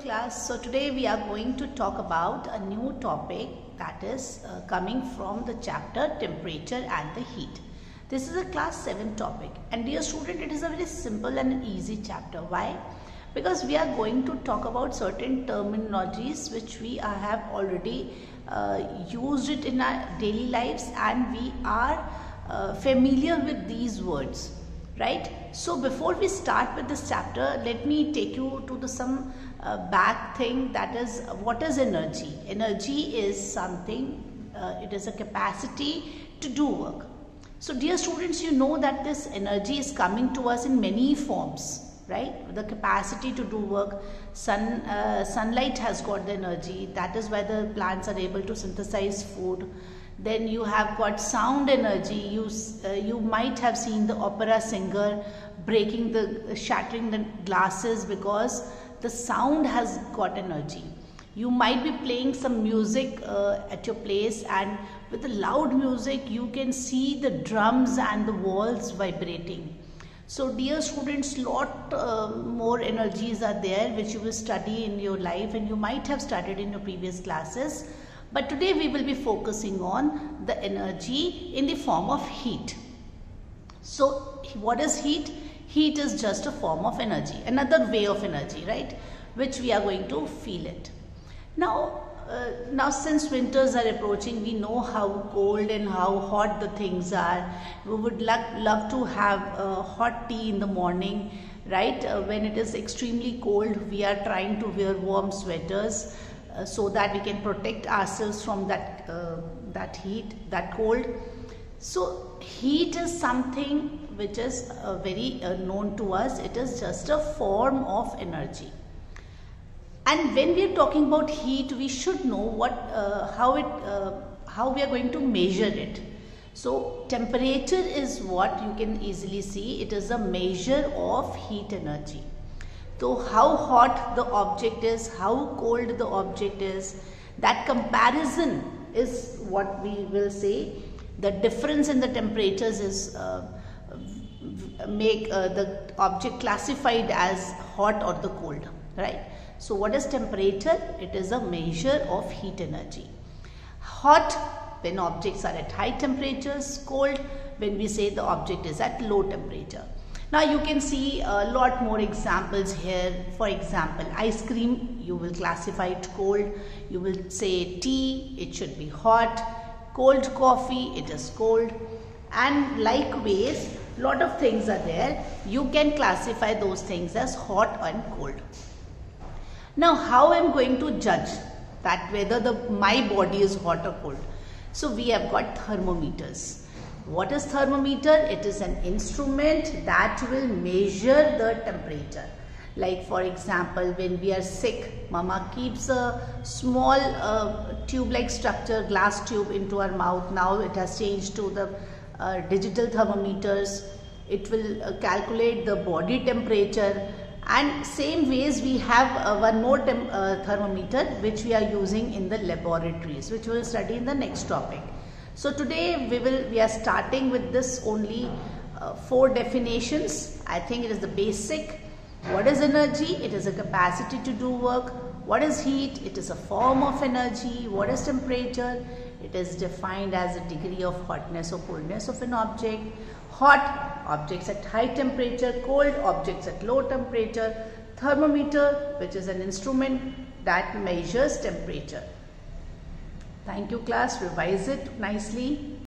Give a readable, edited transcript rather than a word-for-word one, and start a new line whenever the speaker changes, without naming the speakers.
class. So today we are going to talk about a new topic that is coming from the chapter temperature and the heat. This is a class 7 topic, and dear student, it is a very simple and easy chapter. Why? Because we are going to talk about certain terminologies which we have already used it in our daily lives, and we are familiar with these words, right? So before we start with this chapter, let me take you to some back thing, that is, what is energy? Energy is something, it is a capacity to do work. So dear students, you know that this energy is coming to us in many forms, right? The capacity to do work. Sunlight has got the energy, that is why the plants are able to synthesize food. Then you have got sound energy. You might have seen the opera singer shattering the glasses because the sound has got energy. You might be playing some music at your place, and with the loud music you can see the drums and the walls vibrating. So dear students, lot more energies are there which you will study in your life, and you might have studied in your previous classes. But today we will be focusing on the energy in the form of heat. So what is heat? Heat is just a form of energy, another way of energy, right? Which we are going to feel it. Now since winters are approaching, we know how cold and how hot the things are. We would love to have hot tea in the morning, right? When it is extremely cold, we are trying to wear warm sweaters so that we can protect ourselves from that heat, that cold. So heat is something which is very known to us. It is just a form of energy. And when we are talking about heat, we should know how we are going to measure it. So temperature is what you can easily see. It is a measure of heat energy. So how hot the object is, how cold the object is, that comparison is what we will say. The difference in the temperatures is make the object classified as hot or the cold, right? So what is temperature? It is a measure of heat energy. Hot when objects are at high temperatures, cold when we say the object is at low temperature. Now you can see a lot more examples here. For example, ice cream, you will classify it cold. You will say tea, it should be hot. Cold coffee, it is cold. And likewise, lot of things are there. You can classify those things as hot and cold. Now how I am going to judge that whether my body is hot or cold? So we have got thermometers. What is thermometer? It is an instrument that will measure the temperature. Like for example, when we are sick, mama keeps a small tube-like structure, glass tube, into our mouth. Now it has changed to the digital thermometers. It will calculate the body temperature. And same ways we have one more thermometer which we are using in the laboratories, which we will study in the next topic. So today we are starting with this only 4 definitions. I think it is the basic. What is energy? It is a capacity to do work. What is heat? It is a form of energy. What is temperature? It is defined as a degree of hotness or coldness of an object. Hot, objects at high temperature. Cold, objects at low temperature. Thermometer, which is an instrument that measures temperature. Thank you class, revise it nicely.